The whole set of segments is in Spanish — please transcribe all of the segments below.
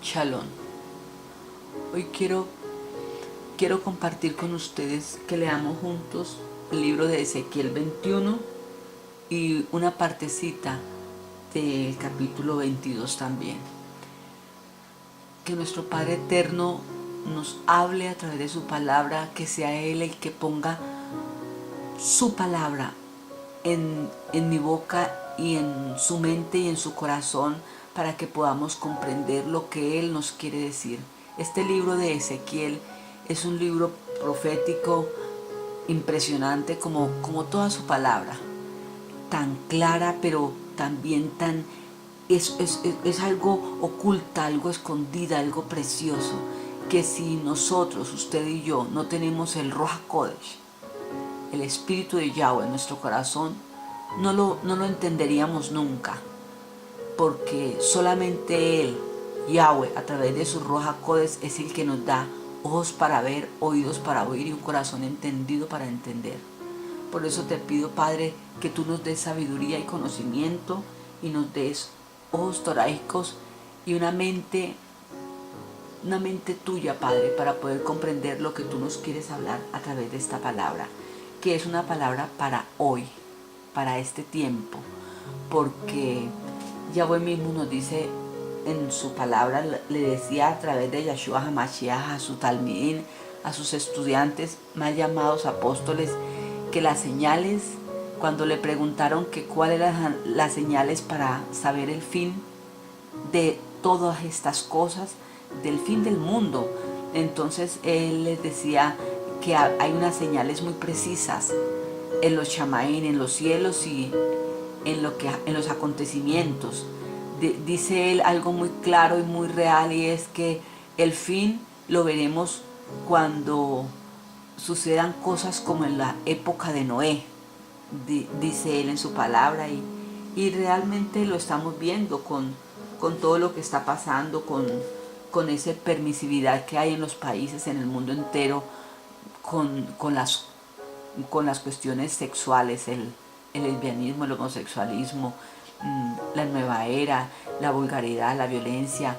Shalom. Hoy quiero compartir con ustedes que leamos juntos el libro de Ezequiel 21 y una partecita del capítulo 22 también. Que nuestro Padre Eterno nos hable a través de su palabra, que sea Él el que ponga su palabra en mi boca y en su mente y en su corazón, para que podamos comprender lo que Él nos quiere decir. Este libro de Ezequiel es un libro profético impresionante como toda su palabra, tan clara, pero también tan es algo oculta, algo escondida, algo precioso, que si nosotros, usted y yo, no tenemos el Ruach HaKodesh, el Espíritu de Yahweh en nuestro corazón, no lo entenderíamos nunca, porque solamente Él, Yahweh, a través de su Ruach HaKodesh, es el que nos da ojos para ver, oídos para oír y un corazón entendido para entender. Por eso te pido, Padre, que tú nos des sabiduría y conocimiento y nos des ojos toráicos y una mente tuya, Padre, para poder comprender lo que tú nos quieres hablar a través de esta palabra, que es una palabra para hoy, para este tiempo, porque Yahweh mismo nos dice en su palabra, le decía a través de Yeshua HaMashiach a su talmidín, a sus estudiantes más llamados apóstoles, que las señales, cuando le preguntaron que cuáles eran las señales para saber el fin de todas estas cosas, del fin del mundo, entonces él les decía que hay unas señales muy precisas en los shamaín, en los cielos y en los acontecimientos. Dice él algo muy claro y muy real, y es que el fin lo veremos cuando sucedan cosas como en la época de Noé, dice él en su palabra, y realmente lo estamos viendo con todo lo que está pasando, con esa permisividad que hay en los países, en el mundo entero, con las cuestiones sexuales, el lesbianismo, el homosexualismo, la nueva era, la vulgaridad, la violencia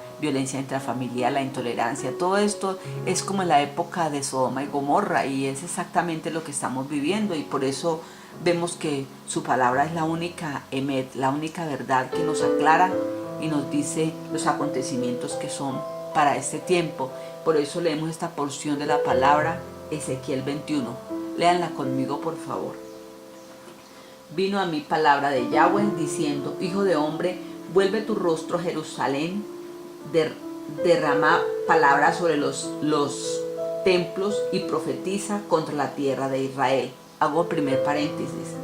intrafamiliar, la intolerancia. Todo esto es como en la época de Sodoma y Gomorra, y es exactamente lo que estamos viviendo, y por eso vemos que su palabra es la única emet, la única verdad que nos aclara y nos dice los acontecimientos que son para este tiempo. Por eso leemos esta porción de la palabra, Ezequiel 21. Léanla conmigo, por favor. Vino a mí palabra de Yahweh diciendo: Hijo de hombre, vuelve tu rostro a Jerusalén, derrama palabras sobre los templos y profetiza contra la tierra de Israel. Hago el primer paréntesis.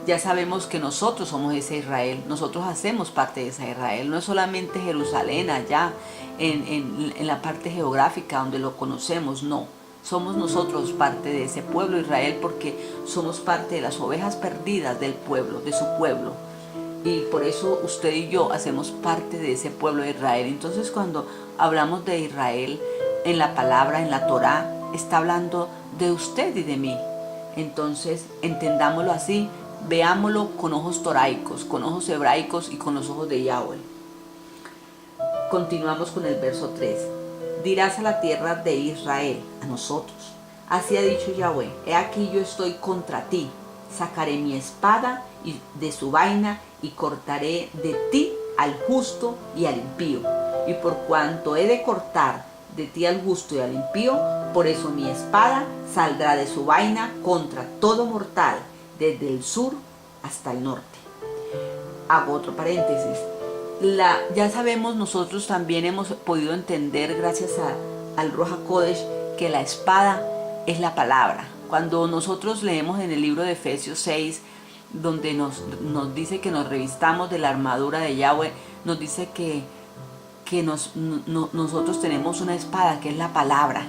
Ya sabemos que nosotros somos ese Israel, nosotros hacemos parte de ese Israel. No es solamente Jerusalén allá en la parte geográfica donde lo conocemos, no. Somos nosotros parte de ese pueblo Israel, porque somos parte de las ovejas perdidas del pueblo, de su pueblo. Y por eso usted y yo hacemos parte de ese pueblo de Israel. Entonces, cuando hablamos de Israel en la palabra, en la Torá, está hablando de usted y de mí. Entonces, entendámoslo así, veámoslo con ojos toraicos, con ojos hebraicos y con los ojos de Yahweh. Continuamos con el verso 3. Dirás a la tierra de Israel, a nosotros: así ha dicho Yahweh, he aquí yo estoy contra ti, sacaré mi espada de su vaina y cortaré de ti al justo y al impío. Y por cuanto he de cortar de ti al justo y al impío, por eso mi espada saldrá de su vaina contra todo mortal, desde el sur hasta el norte. Hago otro paréntesis. Ya sabemos, nosotros también hemos podido entender, gracias al Ruach HaKodesh, que la espada es la palabra. Cuando nosotros leemos en el libro de Efesios 6, donde nos dice que nos revistamos de la armadura de Yahweh, nos dice que nosotros tenemos una espada, que es la palabra.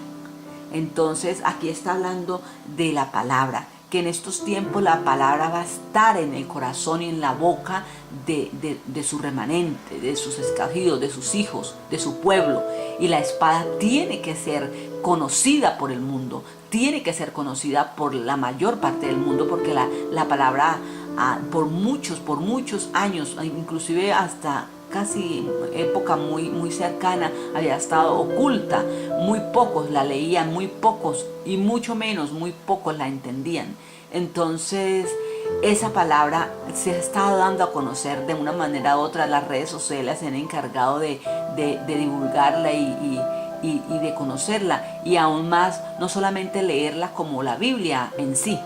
Entonces aquí está hablando de la palabra, que en estos tiempos la palabra va a estar en el corazón y en la boca de su remanente, de sus escogidos, de sus hijos, de su pueblo. Y la espada tiene que ser conocida por el mundo, tiene que ser conocida por la mayor parte del mundo, porque la palabra por muchos años, inclusive hasta casi época muy cercana, había estado oculta. Muy pocos la leían, muy pocos, y mucho menos, muy pocos la entendían. Entonces, esa palabra se ha estado dando a conocer de una manera u otra. Las redes sociales se han encargado de divulgarla y de conocerla, y aún más, no solamente leerla como la Biblia en sí,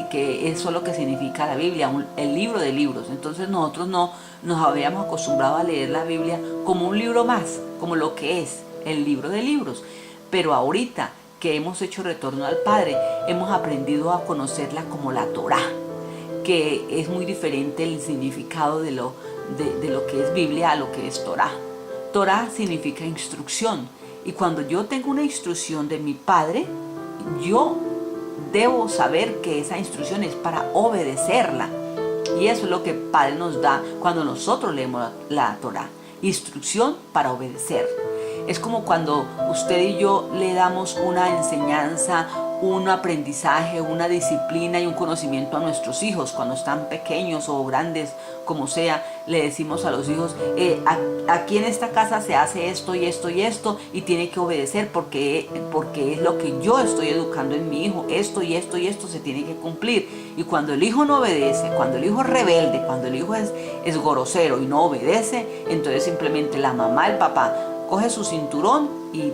que eso es lo que significa la Biblia, el libro de libros. Entonces nosotros no nos habíamos acostumbrado a leer la Biblia como un libro más, como lo que es el libro de libros. Pero ahorita que hemos hecho retorno al Padre, hemos aprendido a conocerla como la Torá, que es muy diferente el significado de lo que es Biblia a lo que es Torá. Torá significa instrucción, y cuando yo tengo una instrucción de mi Padre, yo debo saber que esa instrucción es para obedecerla. Y eso es lo que el Padre nos da cuando nosotros leemos la Torá: instrucción para obedecer. Es como cuando usted y yo le damos una enseñanza, un aprendizaje, una disciplina y un conocimiento a nuestros hijos cuando están pequeños o grandes, como sea. Le decimos a los hijos, aquí en esta casa se hace esto y esto y esto, y tiene que obedecer porque es lo que yo estoy educando en mi hijo. Esto y esto y esto se tiene que cumplir. Y cuando el hijo no obedece, cuando el hijo es rebelde, cuando el hijo es grosero y no obedece, entonces simplemente la mamá, el papá, coge su cinturón y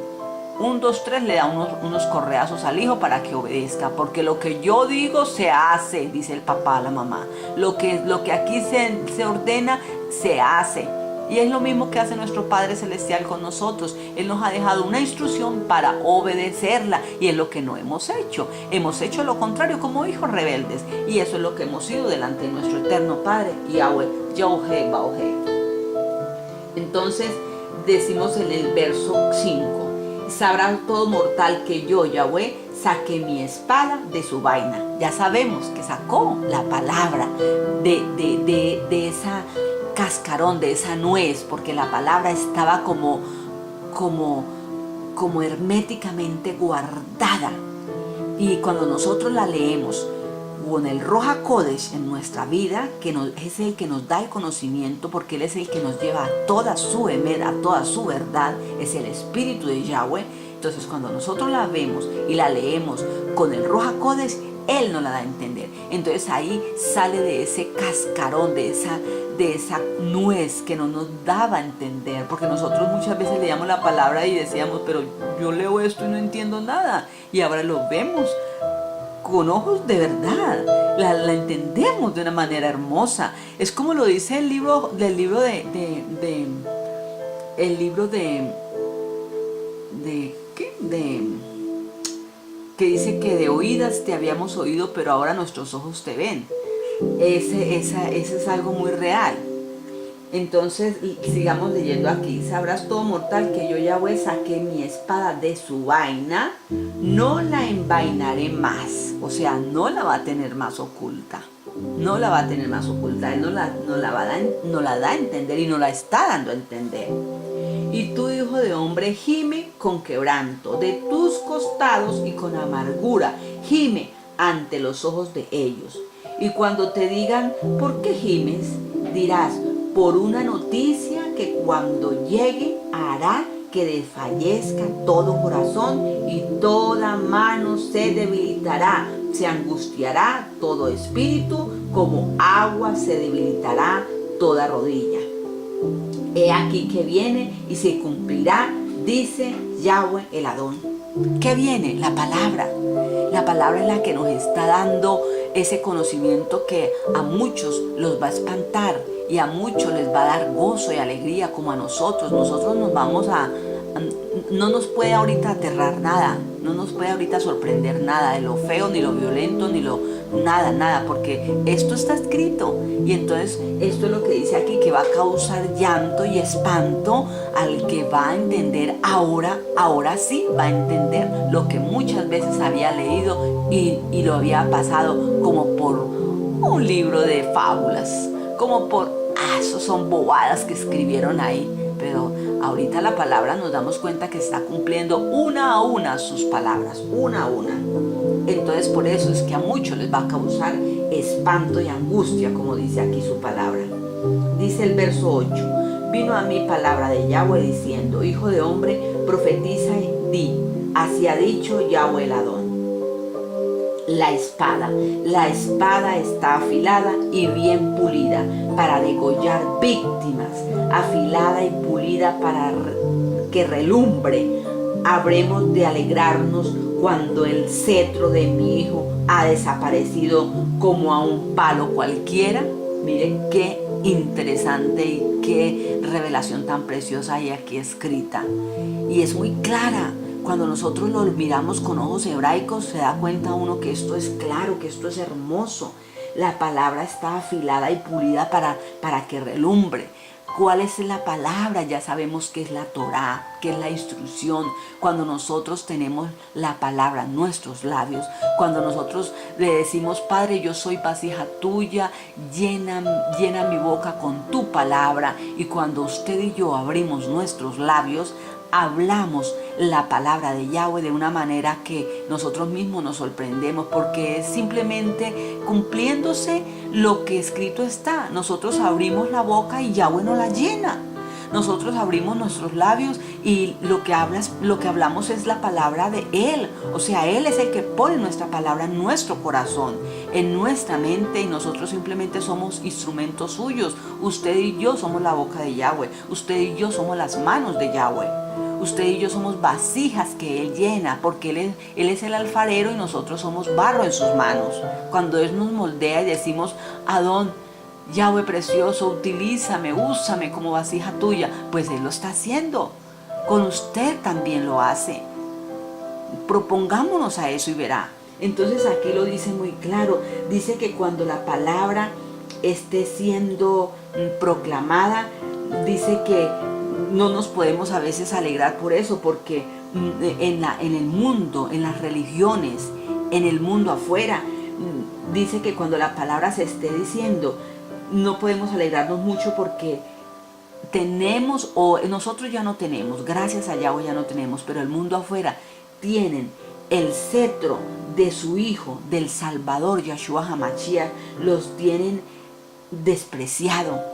1, 2, 3 le da unos correazos al hijo para que obedezca, porque lo que yo digo se hace, dice el papá a la mamá. Lo que aquí se ordena, se hace. Y es lo mismo que hace nuestro Padre Celestial con nosotros. Él nos ha dejado una instrucción para obedecerla, y es lo que no hemos hecho. Hemos hecho lo contrario como hijos rebeldes, y eso es lo que hemos sido delante de nuestro eterno Padre, Yahweh, Yahweh, Baohe. Entonces, decimos en el verso 5, sabrá todo mortal que yo, Yahweh, saqué mi espada de su vaina. Ya sabemos que sacó la palabra de esa cascarón, de esa nuez, porque la palabra estaba como herméticamente guardada. Y cuando nosotros la leemos con el Ruach HaKodesh en nuestra vida, es el que nos da el conocimiento, porque Él es el que nos lleva a toda su emet, a toda su verdad, es el Espíritu de Yahweh. Entonces, cuando nosotros la vemos y la leemos con el Ruach HaKodesh, Él nos la da a entender. Entonces ahí sale de ese cascarón, de esa nuez que no nos daba a entender, porque nosotros muchas veces leíamos la palabra y decíamos, pero yo leo esto y no entiendo nada, y ahora lo vemos con ojos de verdad, la entendemos de una manera hermosa. Es como lo dice el libro que dice que de oídas te habíamos oído, pero ahora nuestros ojos te ven. Ese es algo muy real. Entonces, sigamos leyendo aquí. Sabrás todo mortal que yo, Yahweh, saqué mi espada de su vaina, no la envainaré más. O sea, no la va a tener más oculta. No la va a tener más oculta. Él no la da a entender, y no la está dando a entender. Y tú, hijo de hombre, gime con quebranto de tus costados y con amargura. Gime ante los ojos de ellos. Y cuando te digan, ¿por qué gimes?, dirás, por una noticia que cuando llegue hará que desfallezca todo corazón y toda mano se debilitará, se angustiará todo espíritu, como agua se debilitará toda rodilla. He aquí que viene y se cumplirá, dice Yahweh el Adón. ¿Qué viene? La palabra. La palabra es la que nos está dando ese conocimiento que a muchos los va a espantar y a muchos les va a dar gozo y alegría, como a nosotros. Nosotros no nos puede ahorita aterrar nada, no nos puede ahorita sorprender nada de lo feo, ni lo violento, ni nada, porque esto está escrito. Y entonces esto es lo que dice aquí, que va a causar llanto y espanto al que va a entender ahora sí va a entender lo que muchas veces había leído y lo había pasado como por un libro de fábulas, como por, esos son bobadas que escribieron ahí. Pero ahorita la palabra nos damos cuenta que está cumpliendo una a una sus palabras, una a una. Entonces por eso es que a muchos les va a causar espanto y angustia, como dice aquí su palabra. dice el verso 8, vino a mí palabra de Yahweh diciendo, hijo de hombre, profetiza y di, así ha dicho Yahweh el Adón. La espada está afilada y bien pulida para degollar víctimas, afilada y pulida para que relumbre. Habremos de alegrarnos cuando el cetro de mi hijo ha desaparecido como a un palo cualquiera. Miren qué interesante y qué revelación tan preciosa hay aquí escrita. Y es muy clara. Cuando nosotros lo miramos con ojos hebraicos, se da cuenta uno que esto es claro, que esto es hermoso. La palabra está afilada y pulida para que relumbre. ¿Cuál es la palabra? Ya sabemos que es la Torá, que es la instrucción. Cuando nosotros tenemos la palabra en nuestros labios, cuando nosotros le decimos, Padre, yo soy vasija tuya, llena mi boca con tu palabra. Y cuando usted y yo abrimos nuestros labios, hablamos la palabra de Yahweh de una manera que nosotros mismos nos sorprendemos, porque es simplemente cumpliéndose lo que escrito está. Nosotros abrimos la boca y Yahweh nos la llena. Nosotros abrimos nuestros labios y lo que hablamos es la palabra de Él. O sea, Él es el que pone nuestra palabra en nuestro corazón, en nuestra mente, y nosotros simplemente somos instrumentos suyos. Usted y yo somos la boca de Yahweh. Usted y yo somos las manos de Yahweh. Usted y yo somos vasijas que Él llena, porque Él es el alfarero y nosotros somos barro en sus manos. Cuando Él nos moldea y decimos, Adón, Yahweh precioso, utilízame, úsame como vasija tuya, pues Él lo está haciendo. Con usted también lo hace. Propongámonos a eso y verá. Entonces aquí lo dice muy claro. Dice que cuando la palabra esté siendo proclamada, dice que no nos podemos a veces alegrar por eso, porque en el mundo, en las religiones, en el mundo afuera, dice que cuando la palabra se esté diciendo, no podemos alegrarnos mucho porque tenemos, o nosotros ya no tenemos, gracias a Yahweh ya no tenemos, pero el mundo afuera tienen el cetro de su Hijo, del Salvador, Yahshua HaMashiach, los tienen despreciado.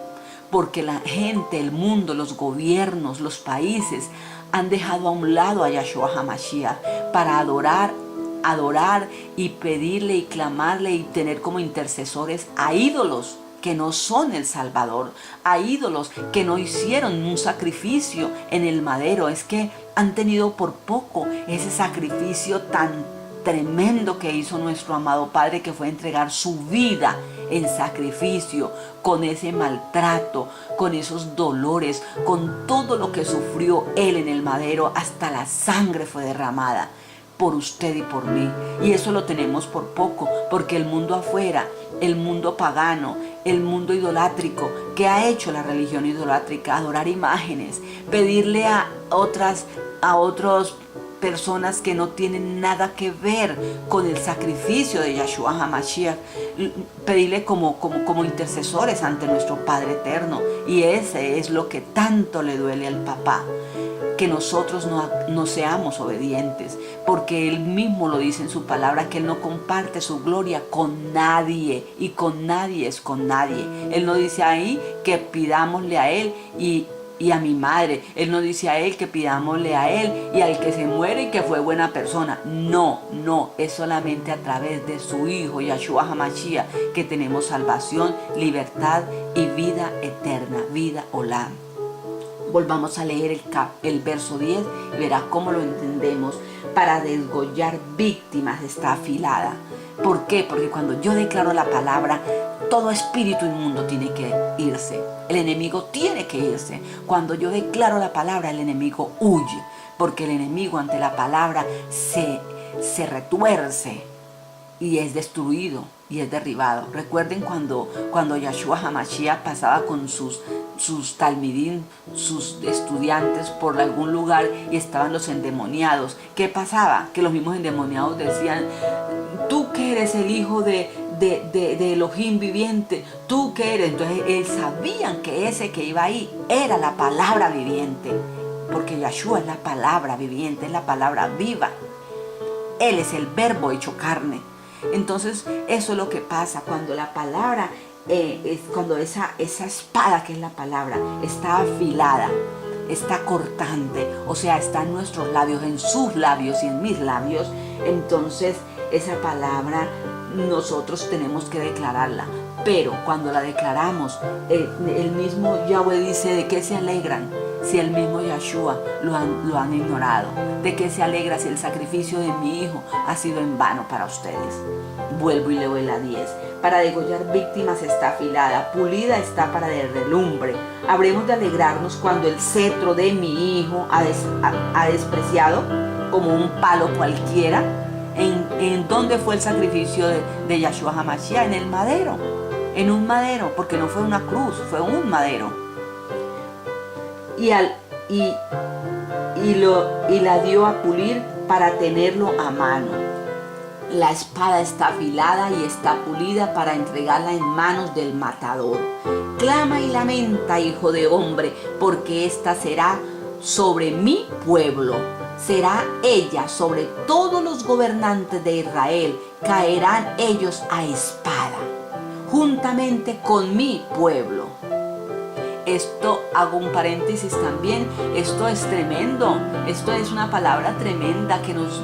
Porque la gente, el mundo, los gobiernos, los países han dejado a un lado a Yahshua HaMashiach para adorar y pedirle y clamarle y tener como intercesores a ídolos que no son el Salvador, a ídolos que no hicieron un sacrificio en el madero. Es que han tenido por poco ese sacrificio tan tremendo que hizo nuestro amado Padre, que fue entregar su vida en sacrificio, con ese maltrato, con esos dolores, con todo lo que sufrió Él en el madero, hasta la sangre fue derramada por usted y por mí. Y eso lo tenemos por poco, porque el mundo afuera, el mundo pagano, el mundo idolátrico, ¿qué ha hecho la religión idolátrica? Adorar imágenes, pedirle a otras personas que no tienen nada que ver con el sacrificio de Yahshua HaMashiach, pedirle como intercesores ante nuestro Padre Eterno. Y ese es lo que tanto le duele al papá, que nosotros no seamos obedientes, porque Él mismo lo dice en su palabra, que Él no comparte su gloria con nadie, y con nadie es con nadie. Él no dice ahí que pidámosle a Él y a mi madre. Él no dice a Él que pidámosle a Él y al que se muere y que fue buena persona. No, es solamente a través de su Hijo, Yahshua HaMashiach, que tenemos salvación, libertad y vida eterna, vida olam. Volvamos a leer el verso 10 y verás cómo lo entendemos. Para degollar víctimas está afilada. ¿Por qué? Porque cuando yo declaro la palabra, todo espíritu inmundo tiene que irse. El enemigo tiene que irse. Cuando yo declaro la palabra, el enemigo huye. Porque el enemigo ante la palabra se retuerce y es destruido y es derribado. Recuerden cuando Yahshua HaMashiach pasaba con sus talmidim, sus estudiantes por algún lugar y estaban los endemoniados. ¿Qué pasaba? Que los mismos endemoniados decían: tú que eres el hijo de Elohim viviente, tú que eres. Entonces ellos sabían que ese que iba ahí era la palabra viviente, porque Yahshua es la palabra viviente, es la palabra viva. Él es el verbo hecho carne. Entonces eso es lo que pasa cuando la palabra es cuando esa espada, que es la palabra, está afilada, está cortante, o sea, está en nuestros labios, en sus labios y en mis labios, entonces esa palabra nosotros tenemos que declararla. Pero cuando la declaramos, el mismo Yahweh dice: ¿de qué se alegran si el mismo Yahshua lo han ignorado? ¿De qué se alegra si el sacrificio de mi hijo ha sido en vano para ustedes? Vuelvo y leo la 10. Para degollar víctimas está afilada, pulida está para de relumbre. Habremos de alegrarnos cuando el cetro de mi hijo ha despreciado como un palo cualquiera. ¿En dónde fue el sacrificio de Yahshua HaMashiach? En el madero. En un madero, porque no fue una cruz, fue un madero. Y la dio a pulir para tenerlo a mano. La espada está afilada y está pulida para entregarla en manos del matador. Clama y lamenta, hijo de hombre, porque esta será sobre mi pueblo. Será ella sobre todos los gobernantes de Israel. Caerán ellos a espada, juntamente con mi pueblo. Esto, hago un paréntesis también, esto es tremendo, esto es una palabra tremenda que nos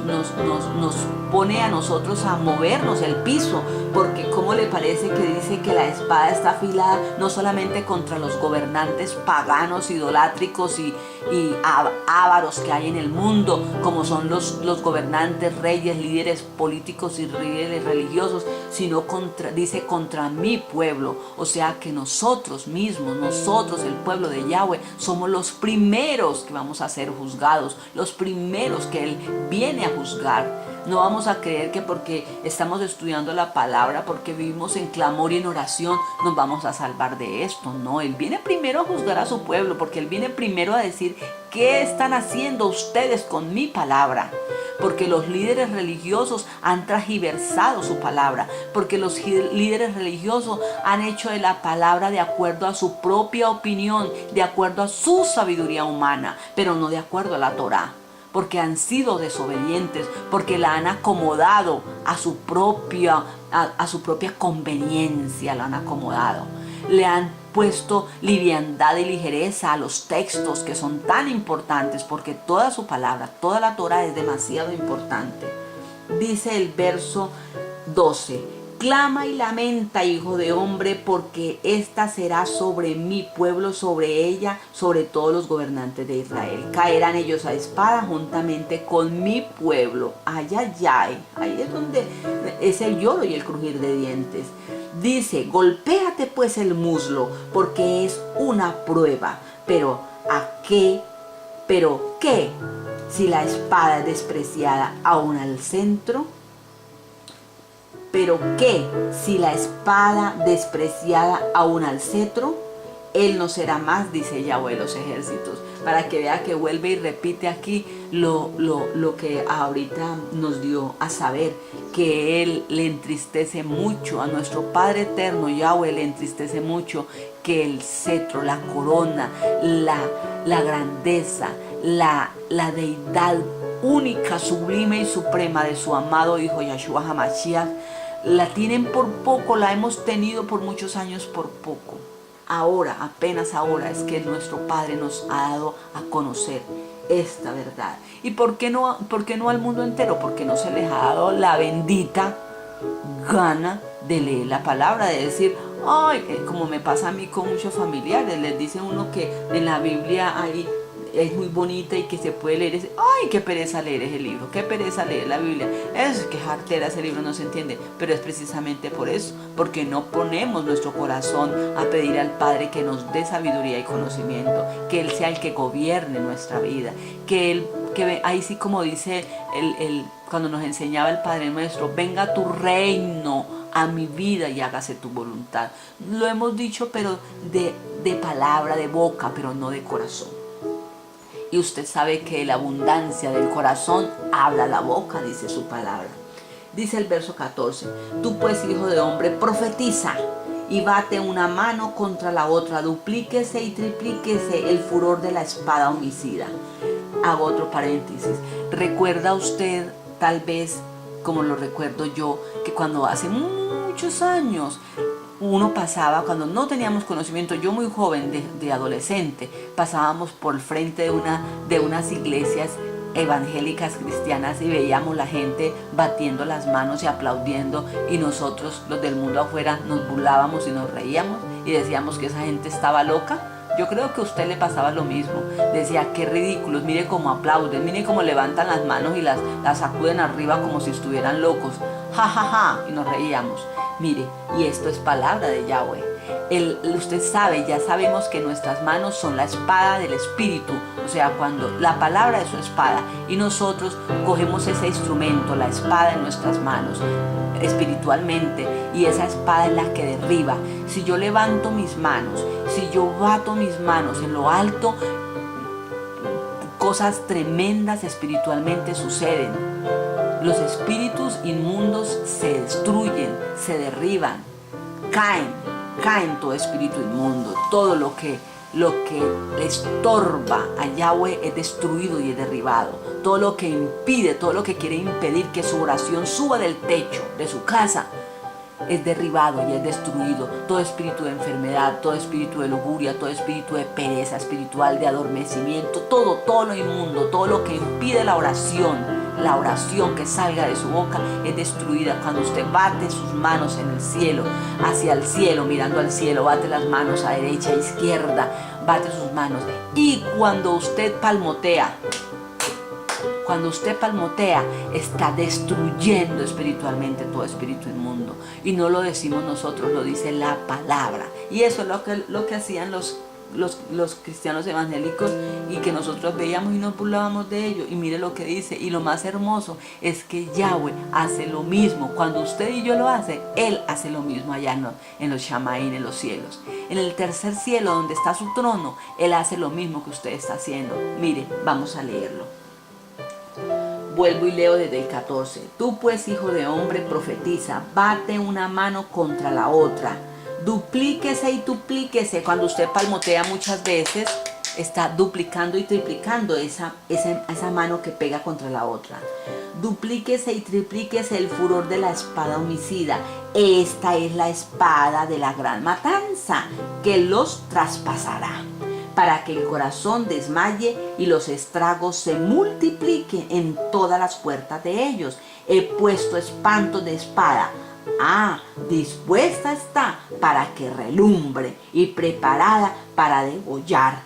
pone a nosotros a movernos el piso, porque ¿cómo le parece que dice que la espada está afilada no solamente contra los gobernantes paganos, idolátricos y ávaros que hay en el mundo, como son los gobernantes, reyes, líderes políticos y líderes religiosos, sino dice contra mi pueblo? O sea que nosotros mismos, el pueblo de Yahweh, somos los primeros que vamos a ser juzgados, los primeros que Él viene a juzgar. No vamos a creer que porque estamos estudiando la palabra, porque vivimos en clamor y en oración, nos vamos a salvar de esto. No, Él viene primero a juzgar a su pueblo, porque Él viene primero a decir: ¿qué están haciendo ustedes con mi palabra? Porque los líderes religiosos han transgiversado su palabra, porque los líderes religiosos han hecho de la palabra de acuerdo a su propia opinión, de acuerdo a su sabiduría humana, pero no de acuerdo a la Torá. Porque han sido desobedientes, porque la han acomodado a su propia conveniencia, la han acomodado. Le han puesto liviandad y ligereza a los textos que son tan importantes, porque toda su palabra, toda la Torá es demasiado importante. Dice el verso 12: clama y lamenta, hijo de hombre, porque esta será sobre mi pueblo, sobre ella, sobre todos los gobernantes de Israel. Caerán ellos a espada juntamente con mi pueblo. Ay, ay, ay. Ahí es donde es el lloro y el crujir de dientes. Dice: golpéate pues el muslo, porque es una prueba. Pero ¿a qué? ¿Pero qué? Si la espada es despreciada aún al centro. ¿Pero qué si la espada despreciada aún al cetro? Él no será más, dice Yahweh de los ejércitos. Para que vea que vuelve y repite aquí lo que ahorita nos dio a saber, que Él le entristece mucho, a nuestro Padre eterno Yahweh le entristece mucho que el cetro, la corona, la grandeza, la deidad única, sublime y suprema de su amado Hijo Yahshua HaMashiach, la tienen por poco, la hemos tenido por muchos años por poco. Ahora, apenas ahora es que nuestro Padre nos ha dado a conocer esta verdad. ¿Y por qué no al mundo entero? Porque no se les ha dado la bendita gana de leer la palabra, de decir: ay, como me pasa a mí con muchos familiares, les dice uno que en la Biblia hay es muy bonita y que se puede leer. ¡Ay, qué pereza leer ese libro! ¡Qué pereza leer la Biblia! Es que jartera, ese libro no se entiende. Pero es precisamente por eso, porque no ponemos nuestro corazón a pedir al Padre que nos dé sabiduría y conocimiento, que Él sea el que gobierne nuestra vida, que ahí sí, como dice cuando nos enseñaba el Padre Nuestro: venga tu reino a mi vida y hágase tu voluntad. Lo hemos dicho, pero de palabra, de boca, pero no de corazón. Y usted sabe que la abundancia del corazón habla la boca, dice su palabra. Dice el verso 14: tú pues, hijo de hombre, profetiza y bate una mano contra la otra, duplíquese y triplíquese el furor de la espada homicida. Hago otro paréntesis. ¿Recuerda usted, tal vez como lo recuerdo yo, que cuando hace muchos años uno pasaba, cuando no teníamos conocimiento, yo muy joven, de adolescente, pasábamos por el frente de unas iglesias evangélicas cristianas y veíamos la gente batiendo las manos y aplaudiendo, y nosotros, los del mundo afuera, nos burlábamos y nos reíamos y decíamos que esa gente estaba loca. Yo creo que a usted le pasaba lo mismo. Decía, qué ridículos, mire cómo aplauden, mire cómo levantan las manos y las sacuden arriba como si estuvieran locos. Ja, ja, ja, y nos reíamos. Mire, y esto es palabra de Yahweh. Usted sabe, ya sabemos que nuestras manos son la espada del Espíritu. O sea, cuando la palabra es su espada y nosotros cogemos ese instrumento, la espada en nuestras manos, espiritualmente, y esa espada es la que derriba. Si yo levanto mis manos, si yo bato mis manos en lo alto, cosas tremendas espiritualmente suceden. Los espíritus inmundos se destruyen, se derriban, caen todo espíritu inmundo. Todo lo que le estorba a Yahweh es destruido y es derribado. Todo lo que impide, todo lo que quiere impedir que su oración suba del techo de su casa, es derribado y es destruido. Todo espíritu de enfermedad, todo espíritu de lujuria, todo espíritu de pereza espiritual, de adormecimiento, todo lo inmundo, todo lo que impide la oración que salga de su boca es destruida. Cuando usted bate sus manos en el cielo, hacia el cielo, mirando al cielo, bate las manos a derecha, a izquierda, bate sus manos. Y cuando usted palmotea, está destruyendo espiritualmente todo espíritu inmundo. Y no lo decimos nosotros, lo dice la palabra. Y eso es lo que hacían los cristianos evangélicos, y que nosotros veíamos y nos burlábamos de ello. Y mire lo que dice. Y lo más hermoso es que Yahweh hace lo mismo. Cuando usted y yo lo hace, Él hace lo mismo allá en los Shamaín, en los cielos. En el tercer cielo, donde está su trono, Él hace lo mismo que usted está haciendo. Mire, vamos a leerlo. Vuelvo y leo desde el 14. Tú pues, hijo de hombre, profetiza, bate una mano contra la otra, duplíquese y duplíquese. Cuando usted palmotea muchas veces, está duplicando y triplicando esa mano que pega contra la otra. Duplíquese y triplíquese el furor de la espada homicida. Esta es la espada de la gran matanza que los traspasará, para que el corazón desmaye y los estragos se multipliquen en todas las puertas de ellos. He puesto espanto de espada. Dispuesta está para que relumbre y preparada para degollar,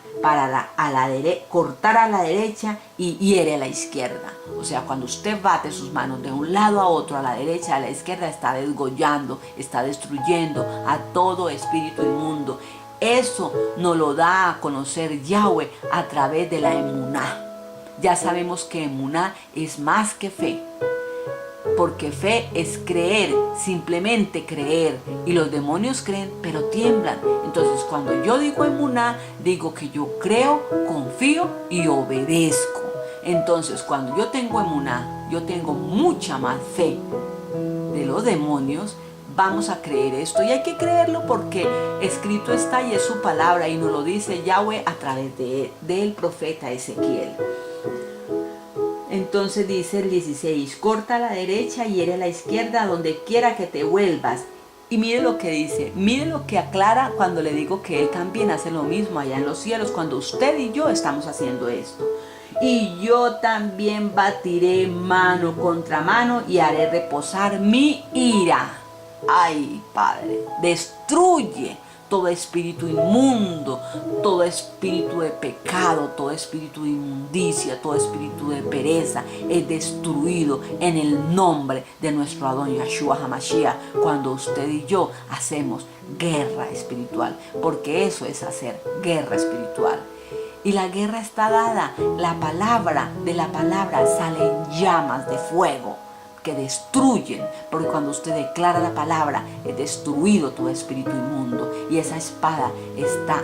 cortar a la derecha y hiere a la izquierda. O sea, cuando usted bate sus manos de un lado a otro, a la derecha, a la izquierda, está degollando, está destruyendo a todo espíritu inmundo. Eso nos lo da a conocer Yahweh a través de la emuná. Ya sabemos que emuná es más que fe, porque fe es creer, simplemente creer. Y los demonios creen, pero tiemblan. Entonces, cuando yo digo emuná, digo que yo creo, confío y obedezco. Entonces, cuando yo tengo emuná, yo tengo mucha más fe de los demonios. Vamos a creer esto, y hay que creerlo porque escrito está y es su palabra, y nos lo dice Yahweh a través del profeta Ezequiel. Entonces dice el 16, corta a la derecha y hiere a la izquierda donde quiera que te vuelvas. Y mire lo que dice, mire lo que aclara cuando le digo que Él también hace lo mismo allá en los cielos, cuando usted y yo estamos haciendo esto. Y yo también batiré mano contra mano y haré reposar mi ira. Ay, Padre, destruye todo espíritu inmundo, todo espíritu de pecado, todo espíritu de inmundicia, todo espíritu de pereza es destruido en el nombre de nuestro Adón Yahshua HaMashiach, cuando usted y yo hacemos guerra espiritual, porque eso es hacer guerra espiritual. Y la guerra está dada, de la palabra salen llamas de fuego que destruyen, porque cuando usted declara la palabra es destruido todo espíritu inmundo, y esa espada está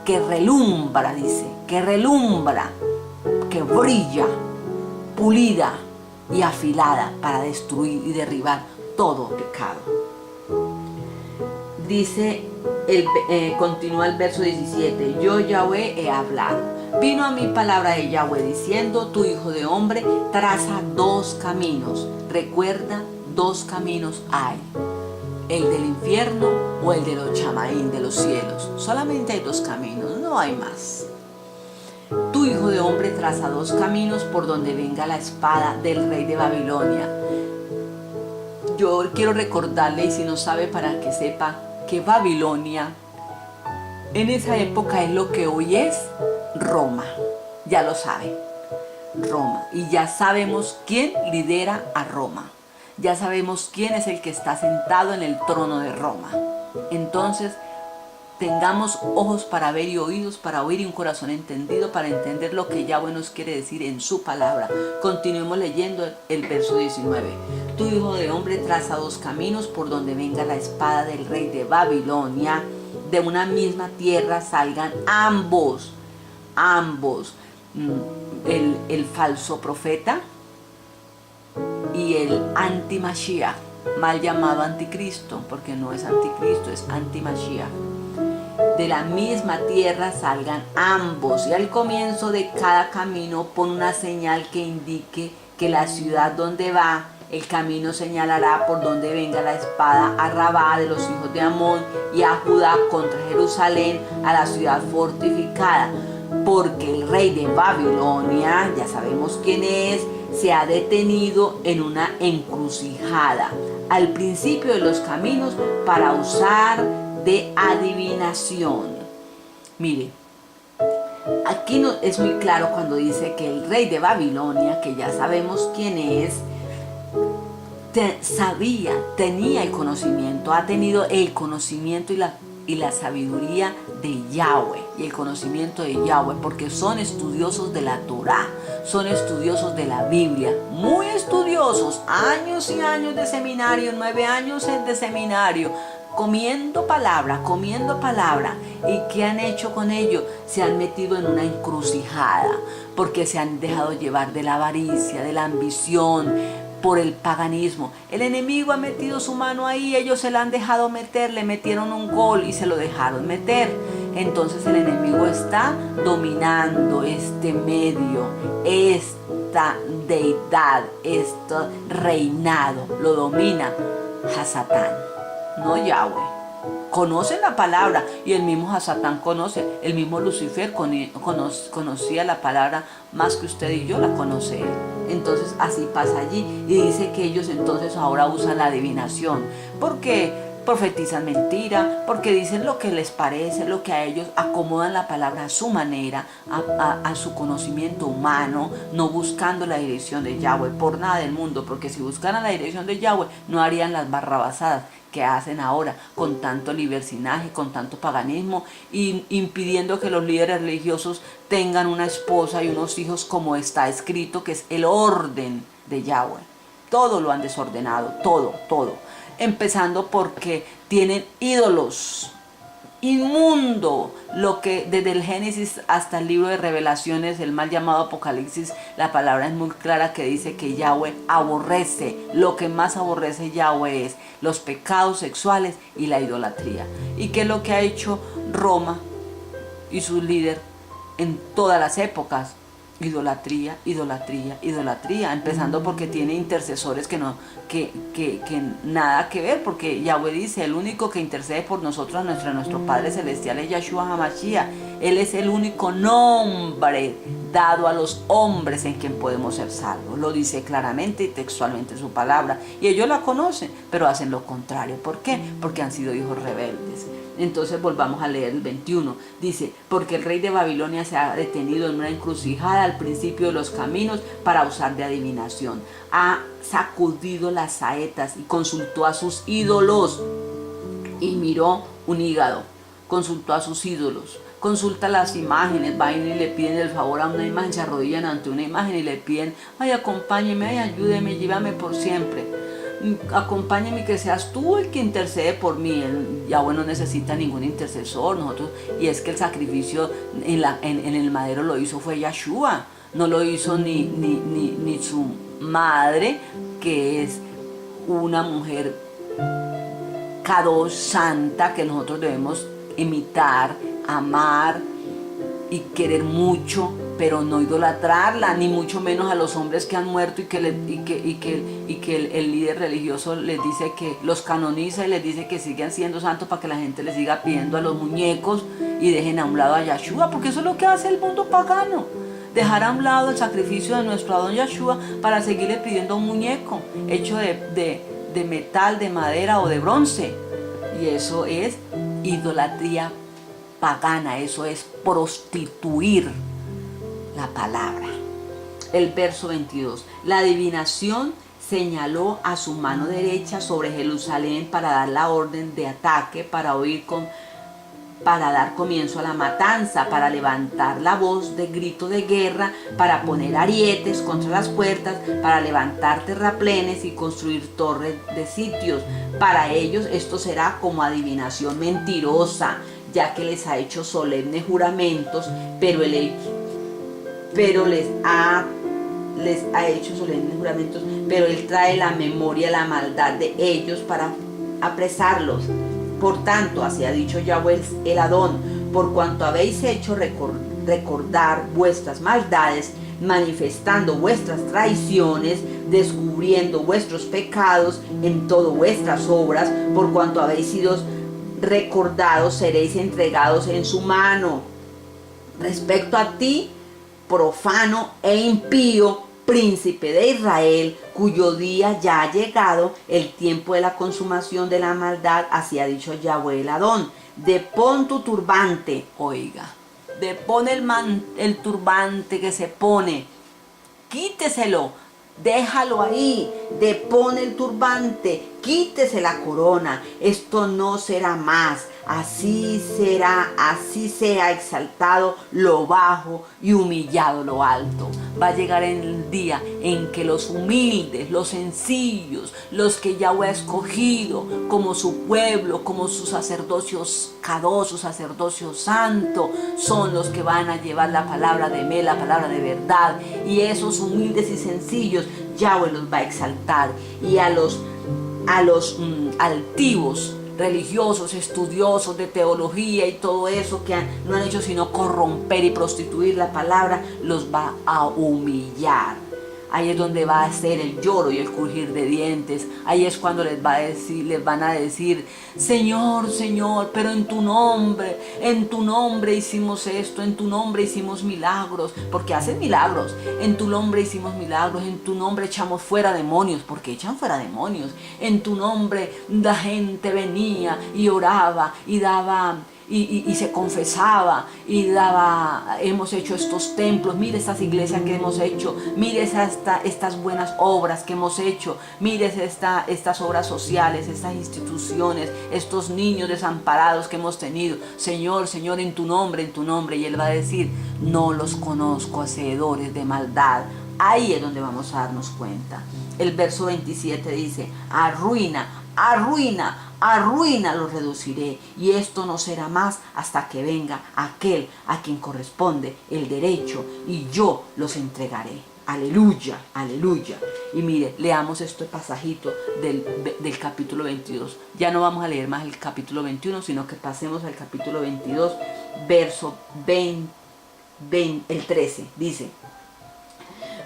que relumbra, dice, que relumbra, que brilla, pulida y afilada para destruir y derribar todo pecado. Dice, continúa el verso 17, yo Yahweh he hablado. Vino a mí palabra de Yahweh diciendo, tu hijo de hombre, traza 2 caminos. Recuerda, 2 caminos hay. ¿El del infierno o el de los chamaín, de los cielos? Solamente hay dos caminos, no hay más. Tu hijo de hombre traza dos caminos por donde venga la espada del rey de Babilonia. Yo quiero recordarle, y si no sabe, para que sepa, que Babilonia en esa época es lo que hoy es Roma. Ya lo sabe, Roma. Y ya sabemos quién lidera a Roma. Ya sabemos quién es el que está sentado en el trono de Roma. Entonces, tengamos ojos para ver y oídos para oír y un corazón entendido para entender lo que Yahweh nos quiere decir en su palabra. Continuemos leyendo el verso 19. Tu hijo de hombre traza dos caminos por donde venga la espada del rey de Babilonia. De una misma tierra salgan ambos. El falso profeta y el anti-Mashiach, mal llamado anticristo, porque no es anticristo, es anti-Mashiach. De la misma tierra salgan ambos, y al comienzo de cada camino pon una señal que indique que la ciudad donde va, el camino señalará por donde venga la espada a Rabá de los hijos de Amón y a Judá contra Jerusalén, a la ciudad fortificada. Porque el rey de Babilonia, ya sabemos quién es, se ha detenido en una encrucijada al principio de los caminos para usar de adivinación. Mire, aquí es muy claro cuando dice que el rey de Babilonia, que ya sabemos quién es, tenía el conocimiento, ha tenido el conocimiento y la sabiduría de Yahweh y el conocimiento de Yahweh, porque son estudiosos de la Torá, son estudiosos de la Biblia, muy estudiosos, años y años de seminario, 9 años de seminario, comiendo palabra. ¿Y qué han hecho con ello? Se han metido en una encrucijada, porque se han dejado llevar de la avaricia, de la ambición, por el paganismo. El enemigo ha metido su mano ahí, ellos se la han dejado meter, le metieron un gol y se lo dejaron meter. Entonces el enemigo está dominando este medio, esta deidad, este reinado, lo domina Hasatán, no Yahweh. Conocen la palabra y el mismo Hasatán conoce, el mismo Lucifer conocía la palabra más que usted y yo la conoce él. Entonces así pasa allí y dice que ellos entonces ahora usan la adivinación porque profetizan mentira, porque dicen lo que les parece, lo que a ellos acomodan la palabra a su manera, a su conocimiento humano, no buscando la dirección de Yahweh por nada del mundo, porque si buscaran la dirección de Yahweh no harían las barrabasadas que hacen ahora con tanto libertinaje, con tanto paganismo, y impidiendo que los líderes religiosos tengan una esposa y unos hijos como está escrito, que es el orden de Yahweh. Todo lo han desordenado, todo. Empezando porque tienen ídolos, inmundo, lo que desde el Génesis hasta el libro de Revelaciones, el mal llamado Apocalipsis, la palabra es muy clara que dice que Yahweh aborrece, lo que más aborrece Yahweh es los pecados sexuales y la idolatría. ¿Y qué es lo que ha hecho Roma y su líder en todas las épocas? Idolatría, empezando porque tiene intercesores que nada que ver, porque Yahweh dice, el único que intercede por nosotros, nuestro Padre Celestial, es Yahshua HaMashiach. Él es el único nombre dado a los hombres en quien podemos ser salvos. Lo dice claramente y textualmente en su palabra, y ellos la conocen, pero hacen lo contrario. ¿Por qué? Porque han sido hijos rebeldes. Entonces volvamos a leer el 21. Dice, porque el rey de Babilonia se ha detenido en una encrucijada al principio de los caminos para usar de adivinación. Ha sacudido las saetas y consultó a sus ídolos y miró un hígado. Consultó a sus ídolos. Consulta las imágenes, vayan y le piden el favor a una imagen, se arrodillan ante una imagen y le piden, ay, acompáñeme, ay, ayúdeme, llévame por siempre. Acompáñame, que seas tú el que intercede por mí. Yahweh no necesita ningún intercesor, y es que el sacrificio en el madero lo hizo fue Yahshua, no lo hizo ni su madre, que es una mujer Kadosh, santa, que nosotros debemos imitar, amar y querer mucho, pero no idolatrarla, ni mucho menos a los hombres que han muerto y que el líder religioso les dice que los canoniza y les dice que sigan siendo santos para que la gente les siga pidiendo a los muñecos y dejen a un lado a Yahshua, porque eso es lo que hace el mundo pagano. Dejar a un lado el sacrificio de nuestro Adón Yahshua para seguirle pidiendo a un muñeco hecho de metal, de madera o de bronce. Y eso es idolatría pagana, eso es prostituir la palabra. El verso 22. La adivinación señaló a su mano derecha sobre Jerusalén para dar la orden de ataque, para dar comienzo a la matanza, para levantar la voz de grito de guerra, para poner arietes contra las puertas, para levantar terraplenes y construir torres de sitios. Para ellos esto será como adivinación mentirosa, ya que les ha hecho solemnes juramentos, pero les ha hecho solemnes juramentos, pero él trae la memoria la maldad de ellos para apresarlos. Por tanto, así ha dicho Yahweh el Adón, por cuanto habéis hecho recordar vuestras maldades, manifestando vuestras traiciones, descubriendo vuestros pecados en todas vuestras obras, por cuanto habéis sido recordados, seréis entregados en su mano. Respecto a ti, profano e impío, príncipe de Israel, cuyo día ya ha llegado, el tiempo de la consumación de la maldad, así ha dicho Yahweh el Adón. Depón tu turbante, oiga, depón el turbante que se pone, quíteselo, déjalo ahí, depón el turbante, quítese la corona, esto no será más, así sea exaltado lo bajo y humillado lo alto. Va a llegar el día en que los humildes, los sencillos, los que Yahweh ha escogido como su pueblo, como su sacerdocio kadosh, su sacerdocio santo, son los que van a llevar la palabra de Mel, la palabra de verdad, y esos humildes y sencillos Yahweh los va a exaltar, y a los altivos, religiosos, estudiosos de teología y todo eso que no han hecho sino corromper y prostituir la palabra, los va a humillar. Ahí es donde va a ser el lloro y el crujir de dientes. Ahí es cuando les van a decir, Señor, Señor, pero en tu nombre hicimos esto, en tu nombre hicimos milagros, porque hacen milagros. En tu nombre hicimos milagros, en tu nombre echamos fuera demonios, porque echan fuera demonios. En tu nombre la gente venía y oraba y daba y se confesaba y daba, hemos hecho estos templos, mire estas iglesias que hemos hecho, mire estas buenas obras que hemos hecho, mire estas obras sociales, estas instituciones, estos niños desamparados que hemos tenido. Señor, Señor, en tu nombre, y Él va a decir, no los conozco, hacedores de maldad. Ahí es donde vamos a darnos cuenta. El verso 27 dice, arruina los reduciré, y esto no será más hasta que venga aquel a quien corresponde el derecho, y yo los entregaré. Aleluya, aleluya. Y mire, leamos este pasajito del capítulo 22. Ya no vamos a leer más el capítulo 21, sino que pasemos al capítulo 22, verso 20, el 13. Dice,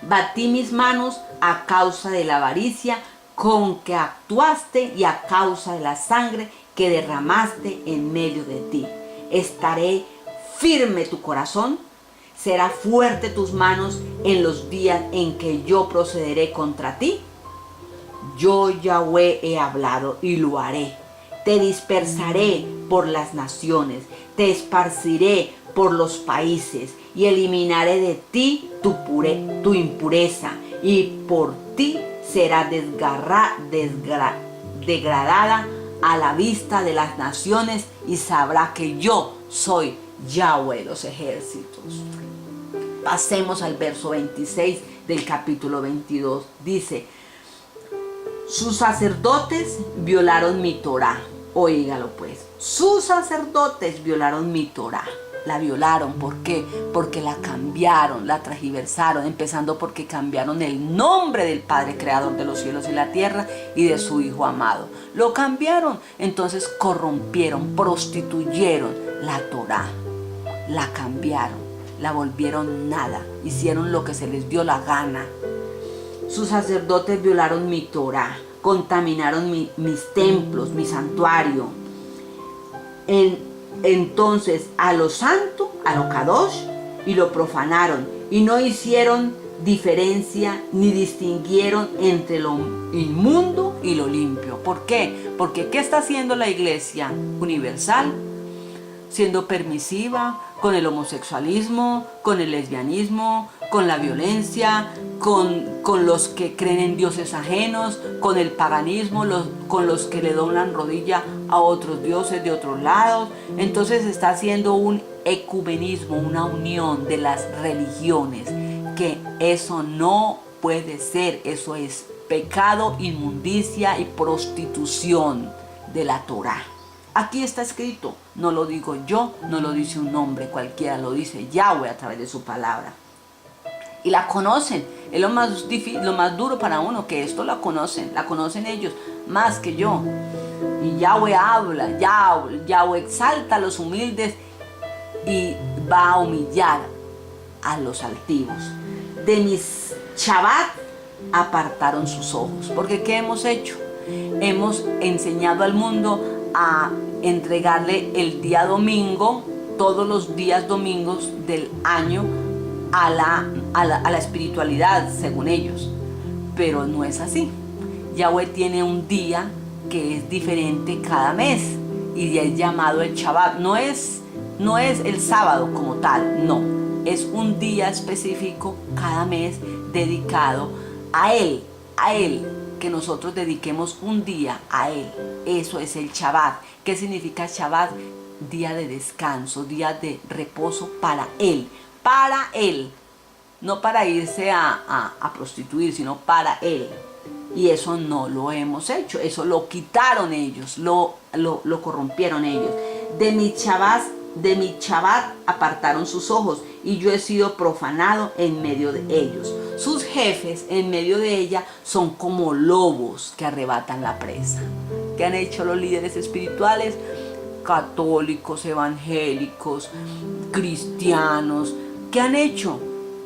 batí mis manos a causa de la avaricia con que actuaste y a causa de la sangre que derramaste en medio de ti. Estaré firme tu corazón, será fuerte tus manos en los días en que yo procederé contra ti. Yo Yahweh he hablado y lo haré. Te dispersaré por las naciones, te esparciré por los países y eliminaré de ti tu impureza, y por ti será degradada a la vista de las naciones, y sabrá que yo soy Yahweh de los ejércitos. Pasemos al verso 26 del capítulo 22. Dice, sus sacerdotes violaron mi Torah. Óigalo pues, sus sacerdotes violaron mi Torah. La violaron, ¿por qué? Porque la cambiaron, la transgiversaron, empezando porque cambiaron el nombre del Padre Creador de los cielos y la tierra y de su Hijo amado. Lo cambiaron, entonces corrompieron, prostituyeron la Torah, la cambiaron. la volvieron nada, hicieron lo que se les dio la gana. Sus sacerdotes violaron mi Torá, contaminaron mis templos, mi santuario. Entonces a lo santo, a lo kadosh, y lo profanaron, y no hicieron diferencia ni distinguieron entre lo inmundo y lo limpio. ¿Por qué? Porque ¿qué está haciendo la Iglesia Universal? Siendo permisiva con el homosexualismo, con el lesbianismo, con la violencia, con los que creen en dioses ajenos, con el paganismo, con los que le doblan rodilla a otros dioses de otros lados. Entonces está haciendo un ecumenismo, una unión de las religiones, que eso no puede ser. Eso es pecado, inmundicia y prostitución de la Torá. Aquí está escrito, no lo digo yo, no lo dice un hombre cualquiera, lo dice Yahweh a través de su palabra. Y la conocen, es lo más difícil, lo más duro para uno, que esto la conocen ellos más que yo. Y Yahweh habla, Yahweh exalta a los humildes y va a humillar a los altivos. De mis Shabbat apartaron sus ojos, porque ¿qué hemos hecho? Hemos enseñado al mundo a entregarle el día domingo, todos los días domingos del año, a la espiritualidad, según ellos. Pero no es así. Yahweh tiene un día que es diferente cada mes y es llamado el Shabbat. No es el sábado como tal, no. Es un día específico cada mes dedicado a Él, que nosotros dediquemos un día a Él. Eso es el Shabbat. ¿Qué significa Shabbat? Día de descanso, día de reposo para Él, no para irse a prostituir, sino para Él. Y eso no lo hemos hecho, eso lo quitaron ellos, lo corrompieron ellos. De mi Shabbat apartaron sus ojos, y yo he sido profanado en medio de ellos. Sus jefes en medio de ella son como lobos que arrebatan la presa. ¿Qué han hecho los líderes espirituales? Católicos, evangélicos, cristianos. ¿Qué han hecho?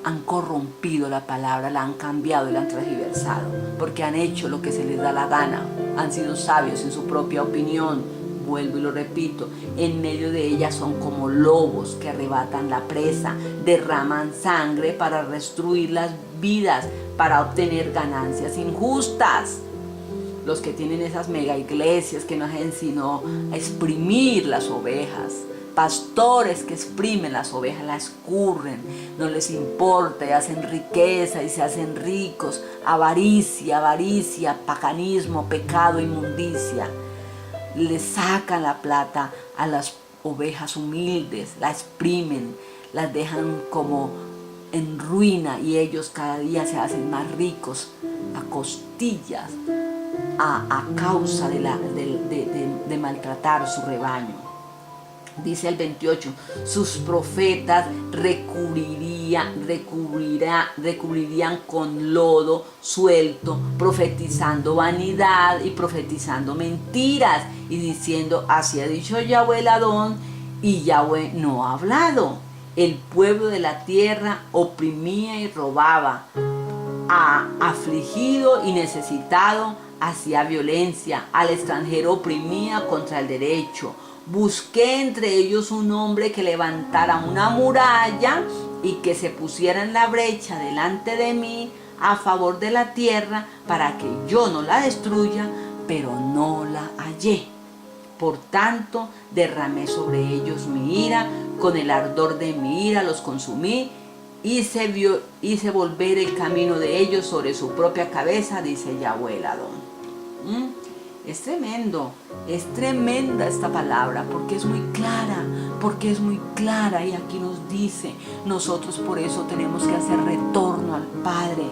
Han corrompido la palabra, la han cambiado y la han transversado, porque han hecho lo que se les da la gana. Han sido sabios en su propia opinión. Vuelvo y lo repito, en medio de ellas son como lobos que arrebatan la presa, derraman sangre para destruir las vidas, para obtener ganancias injustas. Los que tienen esas mega iglesias que no hacen sino exprimir las ovejas, pastores que exprimen las ovejas, las escurren, no les importa y hacen riqueza y se hacen ricos, avaricia, paganismo, pecado, inmundicia. Le sacan la plata a las ovejas humildes, la exprimen, las dejan como en ruina, y ellos cada día se hacen más ricos a costillas, a causa de maltratar su rebaño. Dice el 28, sus profetas recubrirían con lodo suelto, profetizando vanidad y profetizando mentiras, y diciendo, así ha dicho Yahweh el Adón, y Yahweh no ha hablado. El pueblo de la tierra oprimía y robaba, afligido y necesitado hacía violencia, al extranjero oprimía contra el derecho. Busqué entre ellos un hombre que levantara una muralla y que se pusiera en la brecha delante de mí a favor de la tierra, para que yo no la destruya, pero no la hallé. Por tanto, derramé sobre ellos mi ira, con el ardor de mi ira los consumí, hice volver el camino de ellos sobre su propia cabeza, dice Yahweh el Adón. Es tremendo, es tremenda esta palabra, porque es muy clara, y aquí nos dice, nosotros por eso tenemos que hacer retorno al Padre,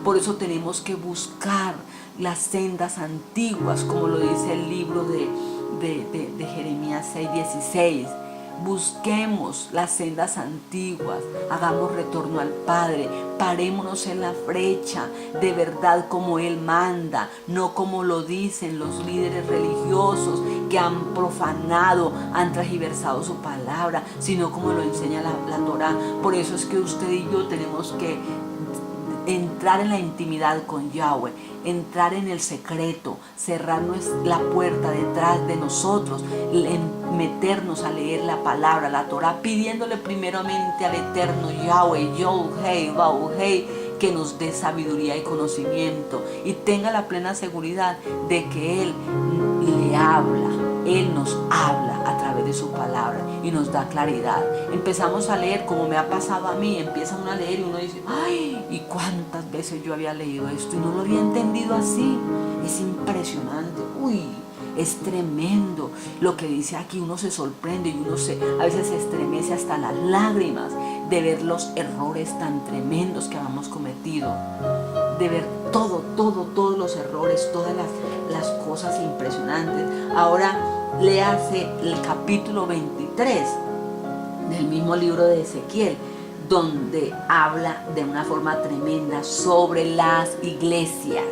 por eso tenemos que buscar las sendas antiguas, como lo dice el libro de Jeremías 6:16, Busquemos las sendas antiguas, hagamos retorno al Padre, parémonos en la brecha, de verdad como Él manda, no como lo dicen los líderes religiosos que han profanado, han transgiversado su palabra, sino como lo enseña la Torá. Por eso es que usted y yo tenemos que entrar en la intimidad con Yahweh, entrar en el secreto, cerrarnos la puerta detrás de nosotros, meternos a leer la palabra, la Torah, pidiéndole primeramente al eterno Yahweh, Yod-Hei, Vav-Hei, que nos dé sabiduría y conocimiento y tenga la plena seguridad de que Él le habla, Él nos habla a través de su palabra y nos da claridad. Empezamos a leer como me ha pasado a mí, empieza uno a leer y uno dice, ay, ¿y cuántas veces yo había leído esto y no lo había entendido así? Es impresionante, es tremendo lo que dice aquí, uno se sorprende y a veces se estremece hasta las lágrimas de ver los errores tan tremendos que habíamos cometido, de ver todos los errores, todas las cosas impresionantes. Ahora léase el capítulo 23 del mismo libro de Ezequiel, donde habla de una forma tremenda sobre las iglesias.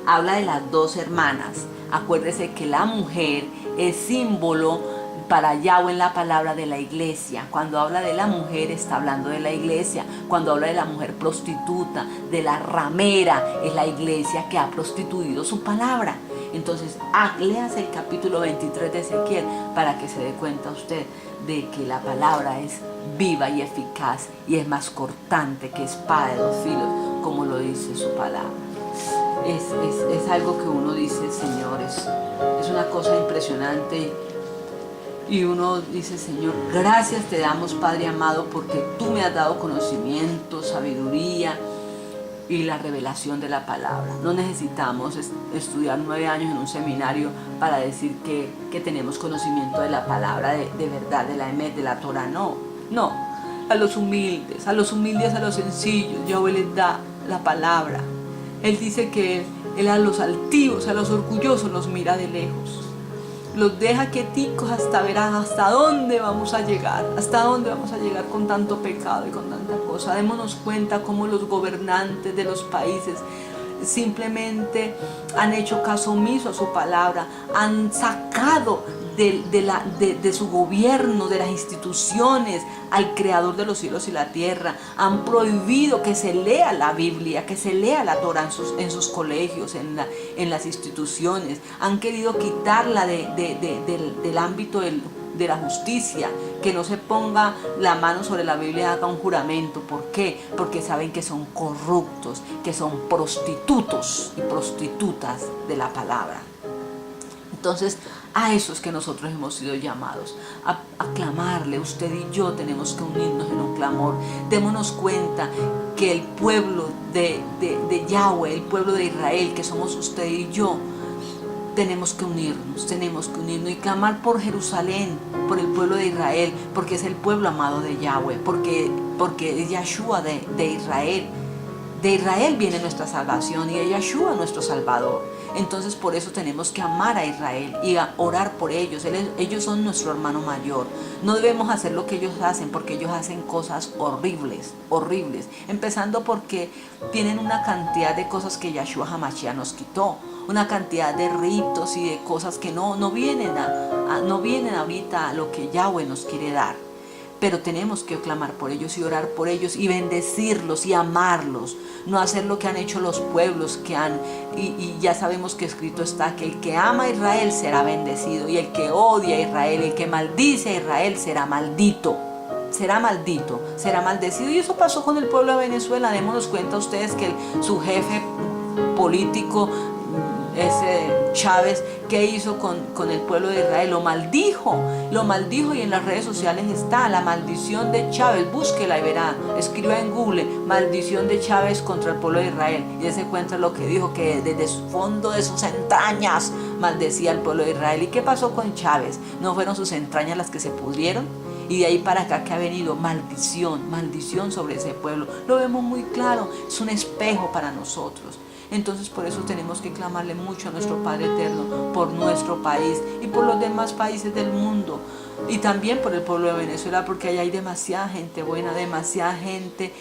Habla de las dos hermanas. Acuérdese que la mujer es símbolo para Yahweh en la palabra de la iglesia. Cuando habla de la mujer está hablando de la iglesia. Cuando habla de la mujer prostituta, de la ramera, es la iglesia que ha prostituido su palabra. Entonces, léase el capítulo 23 de Ezequiel para que se dé cuenta usted de que la palabra es viva y eficaz y es más cortante que espada de dos filos, como lo dice su palabra. Es algo que uno dice, Señor, es una cosa impresionante. Y uno dice, Señor, gracias te damos, Padre amado, porque tú me has dado conocimiento, sabiduría y la revelación de la palabra. No necesitamos estudiar 9 años en un seminario para decir que tenemos conocimiento de la palabra de verdad, de la Emet, de la Torah. No. A los humildes, a los sencillos, Yahweh les da la palabra. Él dice que Él a los altivos, a los orgullosos los mira de lejos. Los deja quieticos hasta ver hasta dónde vamos a llegar, con tanto pecado y con tanta cosa. Démonos cuenta cómo los gobernantes de los países simplemente han hecho caso omiso a su palabra, han sacado de su gobierno, de las instituciones, al creador de los cielos y la tierra. Han prohibido que se lea la Biblia, que se lea la Torah en sus colegios, en las instituciones. Han querido quitarla del ámbito de la justicia, que no se ponga la mano sobre la Biblia y haga un juramento. ¿Por qué? Porque saben que son corruptos, que son prostitutos y prostitutas de la palabra. Entonces, a esos que nosotros hemos sido llamados a clamarle, usted y yo tenemos que unirnos en un clamor. Démonos cuenta que el pueblo de Yahweh, el pueblo de Israel, que somos usted y yo, tenemos que unirnos y clamar por Jerusalén, por el pueblo de Israel, porque es el pueblo amado de Yahweh, porque es Yahshua de Israel. De Israel viene nuestra salvación y de Yahshua nuestro Salvador. Entonces por eso tenemos que amar a Israel y a orar por ellos. Ellos son nuestro hermano mayor. No debemos hacer lo que ellos hacen, porque ellos hacen cosas horribles. Empezando porque tienen una cantidad de cosas que Yahshua HaMashiach nos quitó. Una cantidad de ritos y de cosas que no vienen ahorita a lo que Yahweh nos quiere dar. Pero tenemos que clamar por ellos y orar por ellos y bendecirlos y amarlos. No hacer lo que han hecho los pueblos y ya sabemos que escrito está que el que ama a Israel será bendecido, y el que odia a Israel, el que maldice a Israel será maldito. Será maldecido. Y eso pasó con el pueblo de Venezuela. Démonos cuenta ustedes que su jefe político, ese Chávez, ¿qué hizo con el pueblo de Israel? Lo maldijo, y en las redes sociales está la maldición de Chávez. Búsquela y verá, escriba en Google maldición de Chávez contra el pueblo de Israel y dése cuenta lo que dijo, que desde el fondo de sus entrañas maldecía al pueblo de Israel. ¿Y qué pasó con Chávez? ¿No fueron sus entrañas las que se pudrieron? Y de ahí para acá que ha venido maldición sobre ese pueblo. Lo vemos muy claro, es un espejo para nosotros. Entonces por eso tenemos que clamarle mucho a nuestro Padre Eterno por nuestro país y por los demás países del mundo. Y también por el pueblo de Venezuela, porque allá hay demasiada gente buena, demasiada gente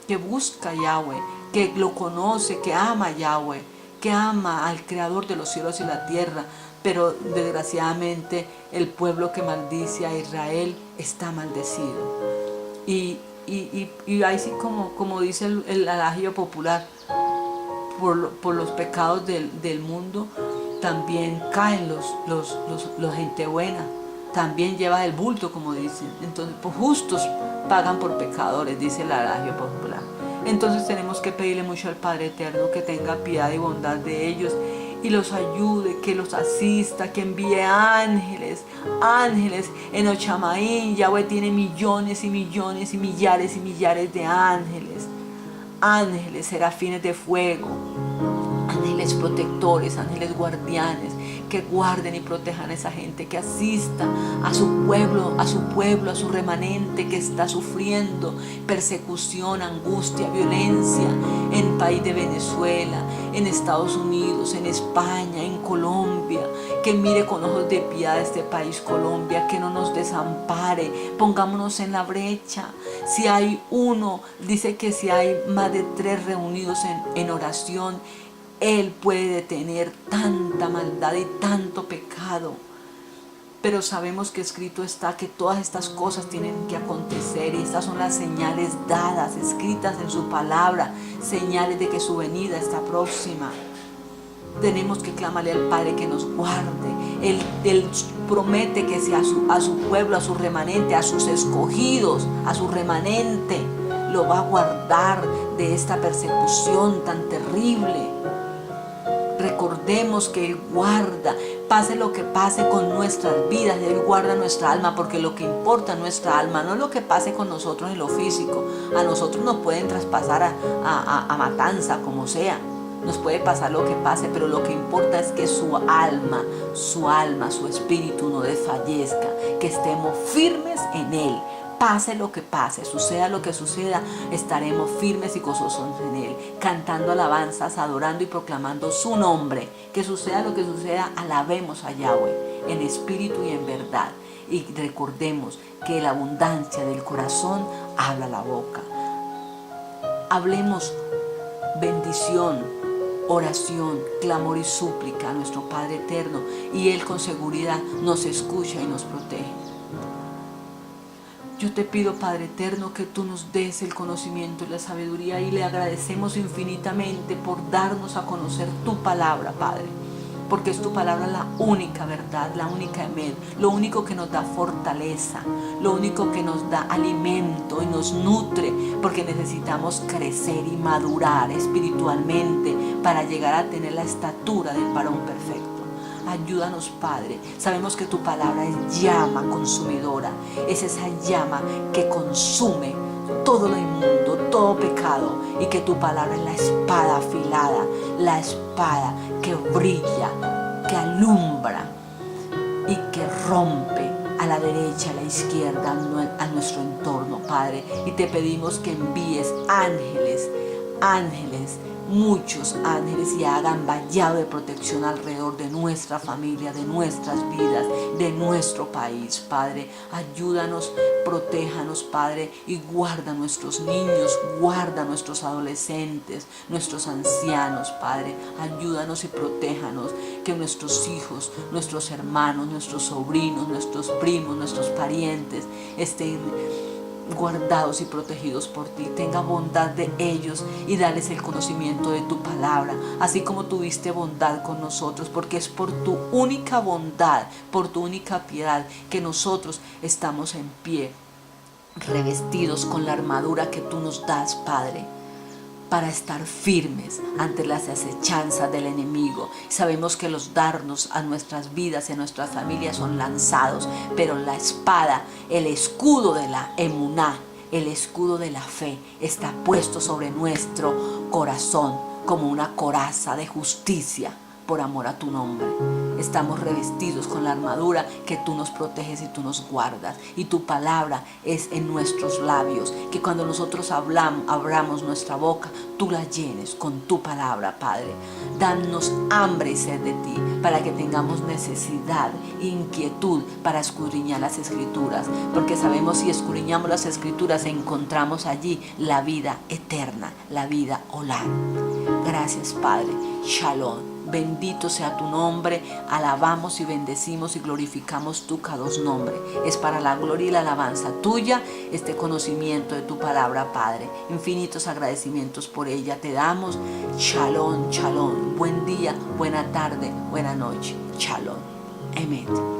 que busca a Yahweh, que lo conoce, que ama a Yahweh, que ama al Creador de los cielos y la tierra. Pero desgraciadamente el pueblo que maldice a Israel está maldecido. Y ahí sí, como dice el adagio popular, por los pecados del mundo también caen los gente buena. También lleva el bulto, como dicen. Entonces, pues justos pagan por pecadores, dice el adagio popular. Entonces tenemos que pedirle mucho al Padre Eterno que tenga piedad y bondad de ellos y los ayude, que los asista, que envíe ángeles. En Ochamaín, Yahweh tiene millones y millones y millares de ángeles. Ángeles, serafines de fuego, ángeles protectores, ángeles guardianes, que guarden y protejan a esa gente, que asista a su pueblo, a su remanente que está sufriendo persecución, angustia, violencia en el país de Venezuela, en Estados Unidos, en España, en Colombia. Que mire con ojos de piedad a este país Colombia, que no nos desampare, pongámonos en la brecha. Si hay uno, dice que si hay más de 3 reunidos en oración, Él puede detener tanta maldad y tanto pecado. Pero sabemos que escrito está que todas estas cosas tienen que acontecer y estas son las señales dadas, escritas en su palabra, señales de que su venida está próxima. Tenemos que clamarle al Padre que nos guarde. Él promete que sea a su pueblo, a su remanente, a sus escogidos, a su remanente, lo va a guardar de esta persecución tan terrible. Recordemos que Él guarda, pase lo que pase con nuestras vidas, Él guarda nuestra alma, porque lo que importa es nuestra alma, no lo que pase con nosotros en lo físico. A nosotros nos pueden traspasar a matanza, como sea, nos puede pasar lo que pase, pero lo que importa es que su alma, su espíritu no desfallezca, que estemos firmes en Él. Pase lo que pase, suceda lo que suceda, estaremos firmes y gozosos en Él, cantando alabanzas, adorando y proclamando su nombre. Que suceda lo que suceda, alabemos a Yahweh en espíritu y en verdad. Y recordemos que la abundancia del corazón habla la boca. Hablemos bendición, oración, clamor y súplica a nuestro Padre Eterno, y Él con seguridad nos escucha y nos protege. Yo te pido, Padre Eterno, que tú nos des el conocimiento y la sabiduría, y le agradecemos infinitamente por darnos a conocer tu palabra, Padre, porque es tu palabra la única verdad, la única emed, lo único que nos da fortaleza, lo único que nos da alimento y nos nutre, porque necesitamos crecer y madurar espiritualmente para llegar a tener la estatura del varón perfecto. Ayúdanos, Padre. Sabemos que tu palabra es llama consumidora. Es esa llama que consume todo lo inmundo, todo pecado. Y que tu palabra es la espada afilada, la espada que brilla, que alumbra y que rompe a la derecha, a la izquierda, a nuestro entorno, Padre. Y te pedimos que envíes ángeles, muchos ángeles, y hagan vallado de protección alrededor de nuestra familia, de nuestras vidas, de nuestro país, Padre. Ayúdanos, protéjanos, Padre, y guarda a nuestros niños, guarda a nuestros adolescentes, nuestros ancianos, Padre. Ayúdanos y protéjanos, que nuestros hijos, nuestros hermanos, nuestros sobrinos, nuestros primos, nuestros parientes estén guardados y protegidos por ti. Tenga bondad de ellos y dales el conocimiento de tu palabra, así como tuviste bondad con nosotros, porque es por tu única bondad, por tu única piedad, que nosotros estamos en pie, revestidos con la armadura que tú nos das, Padre, para estar firmes ante las acechanzas del enemigo. Sabemos que los dardos a nuestras vidas y a nuestras familias son lanzados, pero la espada, el escudo de la emuná, el escudo de la fe, está puesto sobre nuestro corazón como una coraza de justicia por amor a tu nombre. estamos revestidos con la armadura que tú nos proteges y tú nos guardas. Y tu palabra es en nuestros labios, que cuando nosotros abramos nuestra boca, tú la llenes con tu palabra, Padre. Danos hambre y sed de ti, para que tengamos necesidad e inquietud para escudriñar las Escrituras, porque sabemos si escudriñamos las Escrituras encontramos allí la vida eterna, la vida olar. Gracias, Padre. Shalom. Bendito sea tu nombre, alabamos y bendecimos y glorificamos tu Kadosh nombre. Es para la gloria y la alabanza tuya este conocimiento de tu palabra, Padre. Infinitos agradecimientos por ella te damos. Shalom, shalom. Buen día, buena tarde, buena noche. Shalom. Amén.